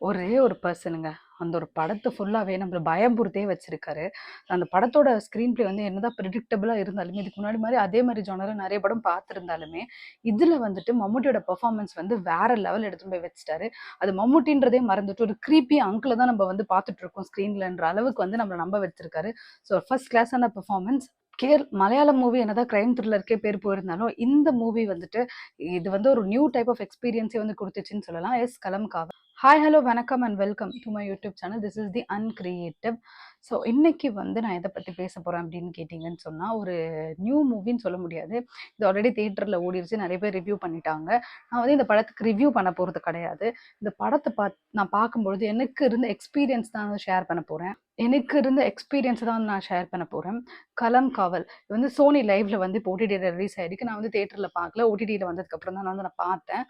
ஒரே ஒரு பெர்சனுங்க. அந்த ஒரு படத்த ஃபுல்லாவே நம்மள பயம்புறுத்தியே வச்சிருக்காரு. அந்த படத்தோட ஸ்க்ரீன் ப்ளே வந்து என்னதான் பிரெடிக்டபிளா இருந்தாலுமே, இதுக்கு முன்னாடி மாரி அதே மாரி ஜானர்ல நெறைய படம் பார்த்திருந்தாலுமே, இதுல வந்துட்டு மம்முட்டியோட பெர்ஃபார்மன்ஸ் வந்து வேற லெவல் எடுத்துட்டு போய் வச்சுட்டாரு. அது மம்முட்டின்றதே மறந்துட்டு ஒரு க்ரீப்பி அங்கிள தான் நம்ம வந்து பார்த்துட்டுருக்கோம் ஸ்க்ரீன்லன்ற அளவுக்கு வந்து நம்மள நம்ப வச்சிருக்காரு. ஸோ ஃபர்ஸ்ட் கிளாஸான பெர்ஃபார்மன்ஸ். மலையாளம் மூவி என்னதான் கிரைம் த்ரில்லருக்கே பேர் போயிருந்தாலும், இந்த மூவி வந்துட்டு இது வந்து ஒரு நியூ டைப் ஆஃப் எக்ஸ்பீரியன்ஸே வந்து குடுத்துச்சுன்னு சொல்லலாம். கலம் காவல். ஹாய், ஹலோ, வணக்கம் and welcome to my YouTube channel. This is the uncreative. So இன்னைக்கு வந்து நான் எதை பற்றி பேச போகிறேன் அப்படின்னு கேட்டிங்கன்னு சொன்னால், ஒரு நியூ மூவின்னு சொல்ல முடியாது. இது ஆல்ரெடி தியேட்டரில் ஓடிருச்சு, நிறைய பேர் ரிவ்யூ பண்ணிட்டாங்க. நான் வந்து இந்த படத்துக்கு ரிவ்யூ பண்ண போகிறது கிடையாது. இந்த படத்தை நான் பார்க்கும்பொழுது எனக்கு இருந்த எக்ஸ்பீரியன்ஸ் தான் வந்து ஷேர் பண்ண போகிறேன். எனக்கு இருந்த எக்ஸ்பீரியன்ஸ் தான் வந்து நான் ஷேர் பண்ண போகிறேன். களம் காவல் இது வந்து சோனி லைவ்ல வந்து இப்போ ஓடிடியில் ரிலீஸ் ஆயிருக்கு. நான் வந்து தியேட்டரில் பார்க்கல, ஓடிடியில் வந்ததுக்கப்புறம் தான் நான் பார்த்தேன்.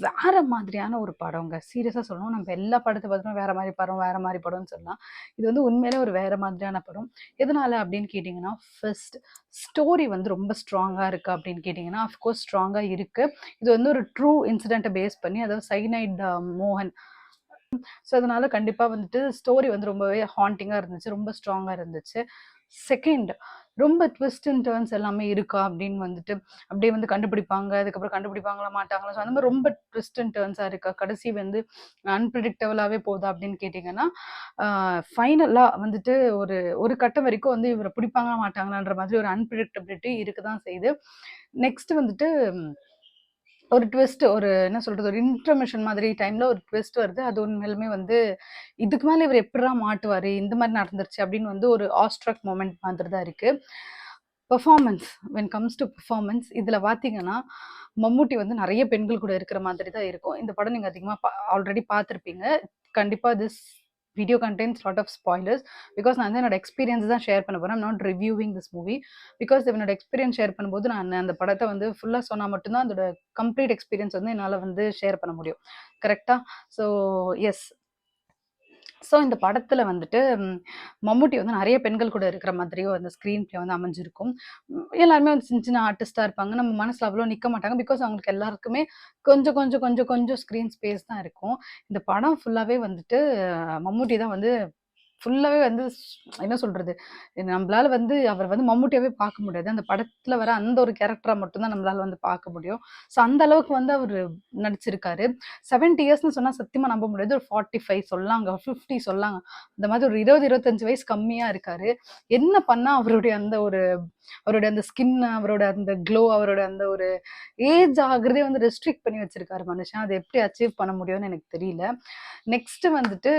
வேற மாதிரியான ஒரு படங்க. சீரியஸா சொல்லணும். நம்ம எல்லா படத்த பார்த்துட்டோம் வேற மாரி படம், வேற மாரி படம்னு சொல்லலாம். இது வந்து உண்மையிலே ஒரு வேற மாதிரியான படம். எதனால அப்படின்னு கேட்டீங்கன்னா, ஃபர்ஸ்ட் ஸ்டோரி வந்து ரொம்ப ஸ்ட்ராங்கா இருக்கா அப்படின்னு கேட்டீங்கன்னா, அஃப்கோர்ஸ் ஸ்ட்ராங்கா இருக்கு. இது வந்து ஒரு ட்ரூ இன்சிடென்ட்ட பேஸ் பண்ணி, அதாவது சைனைட் மோகன். ஸோ அதனால கண்டிப்பா வந்துட்டு ஸ்டோரி வந்து ரொம்பவே ஹாண்டிங்கா இருந்துச்சு. ரொம்ப ஸ்ட்ராங்கா இருந்துச்சு. செகண்ட், ரொம்ப ட்விஸ்ட் அண்ட் டர்ன்ஸ் எல்லாமே இருக்கா அப்படின்னு வந்துட்டு அப்படியே வந்து கண்டுபிடிப்பாங்க. அதுக்கப்புறம் கண்டுபிடிப்பாங்களா மாட்டாங்களா? ஸோ அந்த மாதிரி ரொம்ப ட்விஸ்ட் அண்ட் டர்ன்ஸா இருக்கா? கடைசி வந்து அன்பிரிடிக்டபிளாவே போகுதா அப்படின்னு கேட்டிங்கன்னா, ஃபைனலா வந்துட்டு ஒரு ஒரு கட்டம் வரைக்கும் வந்து இவர பிடிப்பாங்களா மாட்டாங்களான்ற மாதிரி ஒரு அன்பிரிடிக்டபிலிட்டி இருக்க தான் செய்யுது. நெக்ஸ்ட் வந்துட்டு ஒரு ட்விஸ்ட், ஒரு என்ன சொல்றது, ஒரு இன்டர்மிஷன் மாதிரி டைம்ல ஒரு ட்விஸ்ட் வருது. அது உண்மையிலுமே வந்து இதுக்கு மேல இவர் எப்பிட்றா மாட்டுவாரு? இந்த மாரி நடந்துருச்சு அப்படின்னு வந்து ஒரு ஆஸ்ட்ரக் மொமெண்ட் மாதிரி தான் இருக்கு. Performance, when comes to performance இதுல பார்த்தீங்கன்னா, மம்முட்டி வந்து நெறைய பெண்கள் கூட இருக்கிற மாதிரி தான் இருக்கும். இந்த படம் நீங்க அதிகமா ஆல்ரெடி பார்த்திருப்பீங்க. கண்டிப்பா this video contains lot of spoilers. Because நான் வந்து என்னோட எக்ஸ்பீரியன்ஸ் தான் ஷேர் பண்ண போறேன். I'm not reviewing this movie. Because என்னோட எக்ஸ்பீரியன்ஸ் ஷேர் பண்ணும்போது நான் அந்த படத்த வந்து ஃபுல்லா சொன்னா மட்டும் தான் அதோட கம்ப்ளீட் எக்ஸ்பீரியன்ஸ் வந்து என்னால வந்து ஷேர் பண்ண முடியும். கரெக்ட்டா? So S. ஸோ இந்த படத்துல வந்துட்டு மம்முட்டி வந்து நெறைய பெண்கள் கூட இருக்கிற மாதிரியும் அந்த ஸ்க்ரீன் ப்ளே வந்து அமைஞ்சிருக்கும். எல்லாருமே வந்து சின்ன சின்ன ஆர்டிஸ்ட்டா இருப்பாங்க. நம்ம மனசுல அவ்வளோ நிக்க மாட்டாங்க. பிகாஸ் அவங்களுக்கு எல்லாருக்குமே கொஞ்சம் கொஞ்சம் கொஞ்சம் கொஞ்சம் ஸ்க்ரீன் ஸ்பேஸ் தான் இருக்கும். இந்த படம் ஃபுல்லாவே வந்துட்டு மம்முட்டி தான் வந்து ஃபுல்லாவே வந்து என்ன சொல்றது? நம்பளால வந்து அவர வந்து மம்முட்டியாவே பார்க்க முடியாது. அந்த படத்துல வர அந்த ஒரு கேரக்டரா மட்டும் தான் நம்மளால வந்து பார்க்க முடியும். ஸோ அந்த அளவுக்கு வந்து அவரு நடிச்சிருக்காரு. 70 இயர்ஸ்ன்னு சொன்னா சத்தியமா நம்ப முடியாது. ஒரு 45 சொல்லாங்க, 50 சொல்லாங்க. அந்த மாதிரி ஒரு 20, 25 வயசு கம்மியா இருக்காரு. என்ன பண்ணா அவருடைய அந்த ஒரு அவருடைய அந்த ஸ்கின், அவரோட அந்த க்ளோ, அவரோட அந்த ஒரு ஏஜ் ஆகுறதே வந்து ரெஸ்ட்ரிக்ட் பண்ணி வச்சிருக்காரு மனுஷன். அத எப்படி அச்சீவ் பண்ண முடியும்னு எனக்கு தெரியல. நெக்ஸ்ட் வந்துட்டு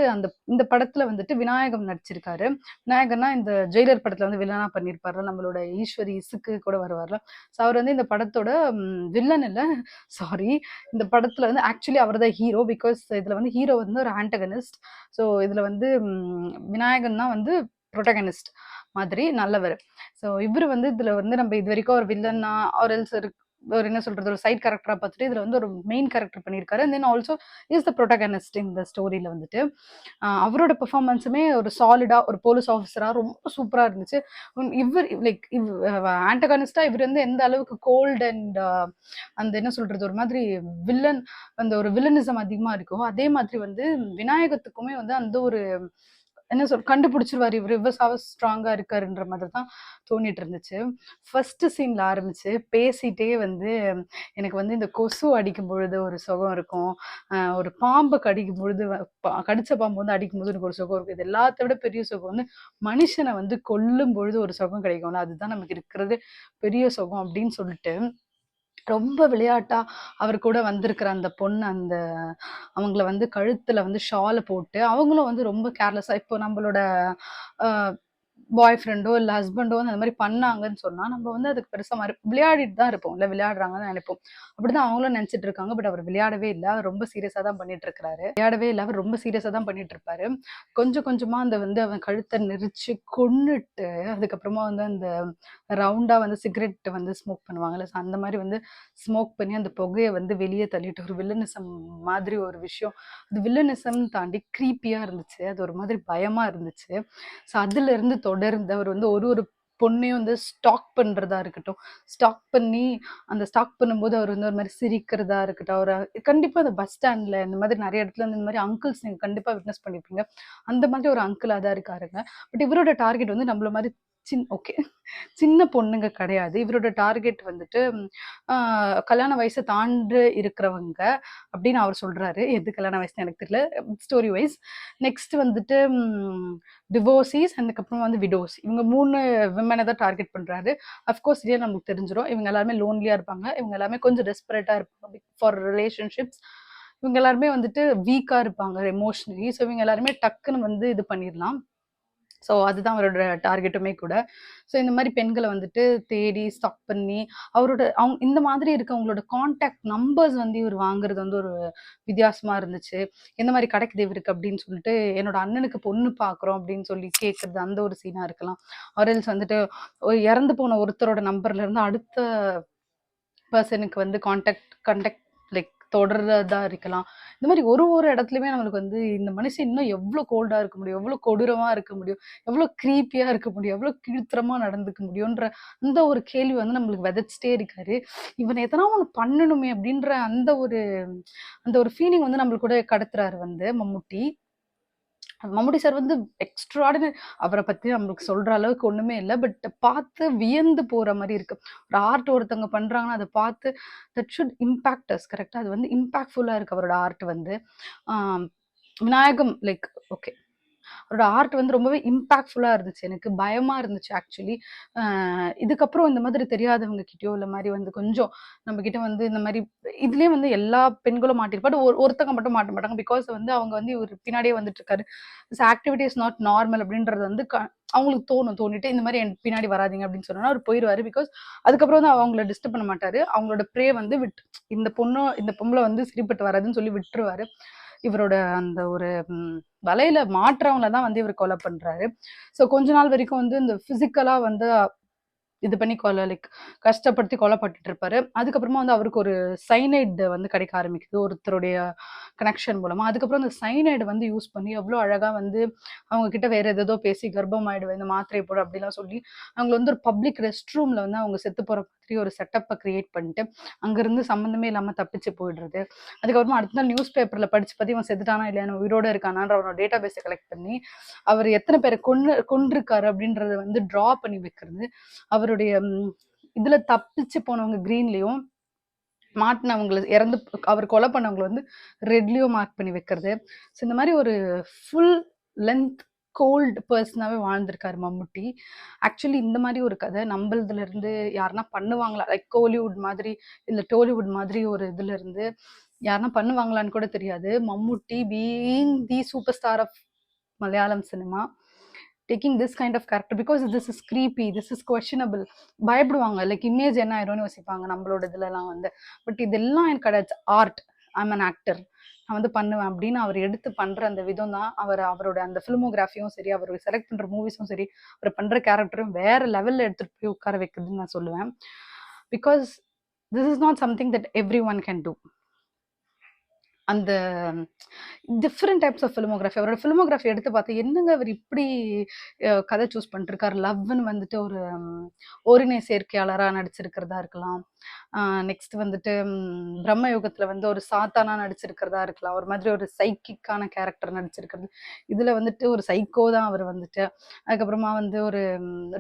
இந்த படத்துல வந்துட்டு விநாயகம் நடிச்சிருக்காரு. விநாயகர்னா இந்த ஜெயிலர் படத்துல வந்து வில்லனா பண்ணியிருப்பார்ல, நம்மளோட ஈஸ்வரி இசுக்கு கூட வருவார்ல. ஸோ அவர் வந்து இந்த படத்தோட வில்லன் இல்ல, சாரி. இந்த படத்துல வந்து ஆக்சுவலி அவர் தான் ஹீரோ. பிகாஸ் இதுல வந்து ஹீரோ வந்து ஒரு ஆன்டகனிஸ்ட். ஸோ இதுல வந்து விநாயகன் தான் வந்து புரோட்டகனிஸ்ட் மாதிரி நல்லவர். ஸோ இவரு வந்து இதுல வந்து நம்ம இது வரைக்கும் ஒரு வில்லனா ஆர் எல்ஸ் ஒரு என்ன சொல்றது, ஒரு சைட் கேரக்டரா பார்த்துட்டு இதுல வந்து ஒரு மெயின் கேரக்டர் பண்ணியிருக்காரு. Then also is the protagonist இந்த ஸ்டோரியில வந்துட்டு. அவரோட பெர்ஃபார்மன்ஸுமே ஒரு சாலிடா ஒரு போலீஸ் ஆஃபீஸரா ரொம்ப சூப்பரா இருந்துச்சு. இவர் லைக் ஆன்டகனிஸ்டா இவர் வந்து எந்த அளவுக்கு கோல்ட் அண்ட் அந்த என்ன சொல்றது, ஒரு மாதிரி வில்லன், அந்த ஒரு வில்லனிசம் அதிகமா இருக்கோ, அதே மாதிரி வந்து விநாயகத்துக்குமே வந்து அந்த ஒரு என்ன கண்டுபிடிச்சிருவாரு இவரு. ஸ்ட்ராங்கா இருக்காருன்ற மாதிரி தான் தோணிட்டு இருந்துச்சு. ஃபர்ஸ்ட் சீன்ல ஆரம்பிச்சு பேசிட்டே வந்து எனக்கு வந்து இந்த கொசு அடிக்கும் பொழுது ஒரு சுகம் இருக்கும். ஒரு பாம்பு கடிக்கும் பொழுது கடிச்ச பாம்பு வந்து அடிக்கும்போது எனக்கு ஒரு சுகம் இருக்கும். இது எல்லாத்த விட பெரிய சுகம் வந்து மனுஷன வந்து கொல்லும் பொழுது ஒரு சுகம் கிடைக்கும்ல, அதுதான் நமக்கு இருக்கிறது பெரிய சுகம் அப்படின்னு சொல்லிட்டு ரொம்ப விளையாட்டா அவர் கூட வந்திருக்கிற அந்த பொண்ணு, அந்த அவங்கள வந்து கழுத்துல வந்து ஷால போட்டு, அவங்களும் வந்து ரொம்ப கேர்லெஸ்ஸா இப்போ நம்மளோட அ பாய் ஃப்ரெண்டோ இல்ல ஹஸ்பண்டோ அந்த மாரி பண்ணாங்கன்னு சொன்னா, நம்ம வந்து அதுக்கு பெருசா விளையாடிட்டு தான் இருப்போம். இல்ல விளையாடுறாங்கன்னு நெனைப்போம். அப்படிதான் அவங்களும் நெனச்சுட்டு இருக்காங்க. பட் அவர் விளையாடவே இல்ல. அவர் ரொம்ப சீரியஸா தான் பண்ணிட்டு இருக்கிறாரு. விளையாடவே இல்ல. அவர் ரொம்ப சீரியஸா தான் பண்ணிட்டு இருப்பாரு. கொஞ்சம் கொஞ்சமா அந்த வந்து அவன் கழுத்த நெரிச்சு கொன்னுட்டு, அதுக்கப்புறமா வந்து அந்த ரவுண்டா வந்து சிகரெட் வந்து ஸ்மோக் பண்ணுவாங்கல்ல. ஸோ அந்த மாரி வந்து ஸ்மோக் பண்ணி அந்த புகைய வந்து வெளிய தள்ளிட்டு ஒரு வில்லனிசம் மாதிரி ஒரு விஷயம். அது வில்லனிசம் தாண்டி க்ரீப்பியா இருந்துச்சு. அது ஒரு மாதிரி பயமா இருந்துச்சு. ஸோ அதிலிருந்து தொடர்ந்து அவர் வந்து ஒரு ஒரு பொண்ணையும் வந்து ஸ்டாக் பண்றதா இருக்கட்டும். ஸ்டாக் பண்ணி அந்த ஸ்டாக் பண்ணும்போது அவர் வந்து ஒரு மாரி சிரிக்கிறதா இருக்கட்டும். அவர கண்டிப்பா அந்த பஸ் ஸ்டாண்ட்ல இந்த மாதிரி நெறைய இடத்துல வந்து இந்த மாரி அங்கிள்ஸ் நீங்க கண்டிப்பா விட்னஸ் பண்ணியிருப்பீங்க. அந்த மாதிரி ஒரு அங்கிளா தான் இருக்காருங்க. பட் இவரோட டார்கெட் வந்து நம்மள மாரி ஓகே. சின்ன பொண்ணுங்க கிடையாது. இவரோட டார்கெட் வந்துட்டு ஆ கல்யாண வயச தாண்டு இருக்கிறவங்க அப்படின்னு அவர் சொல்றாரு. எது கல்யாண வயசுன்னு எனக்கு தெரியல. Story wise. நெக்ஸ்ட் வந்துட்டு டிவோர்ஸீஸ் அதுக்கப்புறம் வந்து விடோஸ். இவங்க 3 விமன தான் டார்கெட் பண்றாரு. அஃப்கோர்ஸ் இதே நமக்கு தெரிஞ்சிரும். இவங்க எல்லாருமே லோன்லியா இருப்பாங்க. இவங்க எல்லாமே கொஞ்சம் டெஸ்பரேட்டா இருப்பாங்க ஃபார் ரிலேஷன்ஷிப்ஸ். இவங்க எல்லாருமே வந்துட்டு வீக்கா இருப்பாங்க எமோஷனலி. ஸோ இவங்க எல்லாருமே டக்குன்னு வந்து இது பண்ணிரலாம். ஸோ அதுதான் அவரோட டார்கெட்டுமே கூட. ஸோ இந்த மாரி பெண்கள வந்துட்டு தேடி ஸ்டாக் பண்ணி, இந்த மாதிரி இருக்கவங்களோட கான்டாக்ட் நம்பர்ஸ் வந்து இவரு வாங்குறது வந்து ஒரு வித்தியாசமா இருந்துச்சு. எந்த மாரி கிடைக்குது இவருக்கு அப்படின்னு சொல்லிட்டு, என்னோட அண்ணனுக்கு பொண்ணு பார்க்குறோம் அப்படின்னு சொல்லி கேட்கறது, அந்த ஒரு சீனா இருக்கலாம். ஆர் எல்ஸ் வந்துட்டு இறந்து போன ஒருத்தரோட நம்பர்ல இருந்து அடுத்த பெர்சனுக்கு வந்து கான்டாக்ட் லைக் தொடர்றதா இருக்கலாம். இந்த மாரி ஒரு ஒரு இடத்துலயுமே நம்மளுக்கு வந்து இந்த மனுஷன் இன்னும் எவ்ளோ கோல்டா இருக்க முடியும்? எவ்ளோ கொடூரமா இருக்க முடியும்? எவ்ளோ கிரீப்பியா இருக்க முடியும்? எவ்ளோ கீழ்த்தரமா நடந்துக்க முடியுன்ற அந்த ஒரு கேள்வி வந்து நம்மளுக்கு விதைச்சிட்டே இருக்காரு. இவன எதனா ஒண்ணு பண்ணணுமே அப்படின்ற அந்த ஒரு ஃபீலிங் வந்து நம்மளுக்கு கடத்துறாரு வந்து மம்முட்டி. மம்முட்டி சார் வந்து எக்ஸ்ட்ராடினரி. அவர பத்தி நம்மளுக்கு சொல்ற அளவுக்கு ஒண்ணுமே இல்ல. பட் பார்த்து வியந்து போற மாரி இருக்கு. ஒரு ஆர்ட் ஒருத்தவங்க பண்றாங்கன்னா, அத பார்த்து தட் ஷுட் இம்பாக்ட் அஸ் கரெக்ட்டா? அது வந்து இம்பாக்ட்ஃபுல்லா இருக்கு அவரோட ஆர்ட் வந்து. ஆ விநாயகம் லைக் ஓகே. அவரோட ஆர்ட் வந்து ரொம்பவே இம்பாக்ட்ஃபுல்லா இருந்துச்சு. எனக்கு பயமா இருந்துச்சு ஆக்சுவலி. அ இதுக்கப்புறம் இந்த மாதிரி தெரியாதவங்க கிட்டயோ, இல்ல மாரி வந்து கொஞ்சம் நம்ம கிட்ட வந்து இந்த மாரி இதுலயே வந்து எல்லா பெண்களும் மாட்டியிருப்பா. பட் ஒருத்தங்க மட்டும் மாட்ட மாட்டாங்க. பிகாஸ் வந்து அவங்க வந்து இவரு பின்னாடியே வந்துட்டுருக்காரு. This activity is not normal அப்படின்றது வந்து அவங்களுக்கு தோணிட்டு இந்த மாரி என் பின்னாடி வராதீங்க அப்படின்னு சொன்னோனே அவரு போயிருவாரு. பிகாஸ் அதுக்கப்புறம் வந்து அவங்கள டிஸ்டர்ப் பண்ண மாட்டாரு. அவங்களோட ப்ரே வந்து இந்த பொம்பள வந்து சரிப்பட்டு வராதுன்னு சொல்லி விட்டுருவாரு. இவரோட அந்த ஒரு வலையில மாட்றவங்கள தான் வந்து இவர் கொலை பண்றாரு. ஸோ கொஞ்ச நாள் வரைக்கும் வந்து இந்த பிசிக்கலா வந்து இது பண்ணி லைக் கஷ்டப்படுத்தி கொல்லப்பட்டுட்டு இருப்பாரு. அதுக்கப்புறமா வந்து அவருக்கு ஒரு சைனைட் வந்து கிடைக்க ஆரம்பிக்குது ஒருத்தருடைய கனெக்ஷன் மூலமா. அதுக்கப்புறம் அந்த சைனைட் வந்து யூஸ் பண்ணி எவ்வளோ அழகா வந்து அவங்க கிட்ட வேற ஏதேதோ பேசி கர்ப்பம் ஆயிடுவேன் இந்த மாத்திரை போடு அப்படிலாம் சொல்லி அவங்கள வந்து ஒரு பப்ளிக் ரெஸ்ட் ரூம்ல வந்து அவங்க செத்து போற மாதிரி ஒரு செட்டப்பை கிரியேட் பண்ணிட்டு அங்கிருந்து சம்மந்தமே இல்லாம தப்பிச்சு போயிடுறது. அதுக்கப்புறமா அடுத்த நாள் நியூஸ் பேப்பர்ல படிச்சு பத்தி இவன் செத்துட்டானா இல்லையா உயிரோட இருக்கானான்ற அவனோட டேட்டா பேஸை கலெக்ட் பண்ணி அவர் எத்தனை பேரை கொன்றிருக்காரு அப்படின்றத வந்து டிரா பண்ணி வைக்கிறது. அவருடைய இதுல தப்பிச்சு போனவங்க கிரீன்லயும் மாட்டினவங்கள அவர் கொலை பண்ணவங்கள வந்து ரெட்லயும் மார்க் பண்ணி வைக்கிறது. ஸோ இந்த மாதிரி ஒரு ஃபுல் லென்த் கோல்டு பர்சனாவே வாழ்ந்திருக்காரு மம்முட்டி. ஆக்சுவலி இந்த மாதிரி ஒரு கதை நம்மளதுல இருந்து யாருன்னா பண்ணுவாங்களா? லைக் கோலிவுட் மாதிரி இல்ல டோலிவுட் மாதிரி ஒரு இதுல இருந்து யாருன்னா பண்ணுவாங்களான்னு கூட தெரியாது. Mammootty being the super star of Malayalam cinema taking this kind of character because this is creepy, this is questionable. பயப்படுவாங்க. லைக் இமேஜ் என்ன ஆயிரும்னு யோசிப்பாங்க நம்மளோட இதுலலாம் வந்து. பட் இதெல்லாம் எனக்கு கிடையாது. ஆர்ட். I'm an actor. நான் வந்து பண்ணுவேன் அப்படின்னு அவர் எடுத்து பண்ற அந்த விதம் தான் அவரோட அந்த ஃபிலிமோகிராஃபியும் சரி, அவர் செலக்ட் பண்ற மூவிஸும் சரி, அவர் பண்ற கேரக்டரும் வேற லெவல்ல எடுத்துட்டு போய் உட்கார வைக்குதுன்னு நான் சொல்லுவேன். Because this is not something that every one can do. அந்த டிஃப்ரெண்ட் டைப்ஸ் ஆஃப் ஃபிலிமோகிராஃபி அவரோட ஃபிலிமோகிராஃபி எடுத்து பார்த்து என்னங்க அவர் இப்படி கதை சூஸ் பண்ணிருக்காரு. லவ்னு வந்துட்டு ஒரு ஓரினை சேர்க்கையாளராக நடிச்சிருக்கிறதா இருக்கலாம். நெக்ஸ்ட் வந்துட்டு பிரம்ம யுகத்துல வந்து ஒரு சாத்தானா நடிச்சிருக்கிறதா இருக்கலாம். ஒரு மாதிரி ஒரு சைக்கிக்கான கேரக்டர் நடிச்சிருக்கிறது. இதுல வந்துட்டு ஒரு சைக்கோ தான் அவர் வந்துட்டு. அதுக்கப்புறமா வந்து ஒரு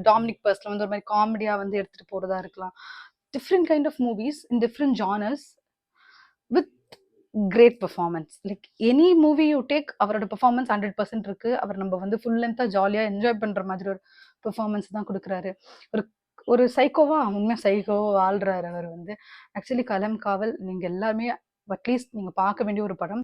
டாமினிக் பர்ஸ்ல வந்து ஒரு மாதிரி காமெடியா வந்து எடுத்துட்டு போறதா இருக்கலாம். Different kind of movies in different genres with great performance. Like any movie you take அவரோட பெர்ஃபார்மன்ஸ் 100% இருக்கு. அவர் நம்ம வந்து ஃபுல் லென்த்தா ஜாலியா என்ஜாய் பண்ற மாதிரி ஒரு பெர்ஃபார்மன்ஸ் தான் குடுக்குறாரு. ஒரு ஒரு சைக்கோவா உண்மையா சைக்கோவா வாழ்றாரு அவர் வந்து. ஆக்சுவலி கலம் காவல் நீங்க எல்லாருமே அட்லீஸ்ட் நீங்க பார்க்க வேண்டிய ஒரு படம்.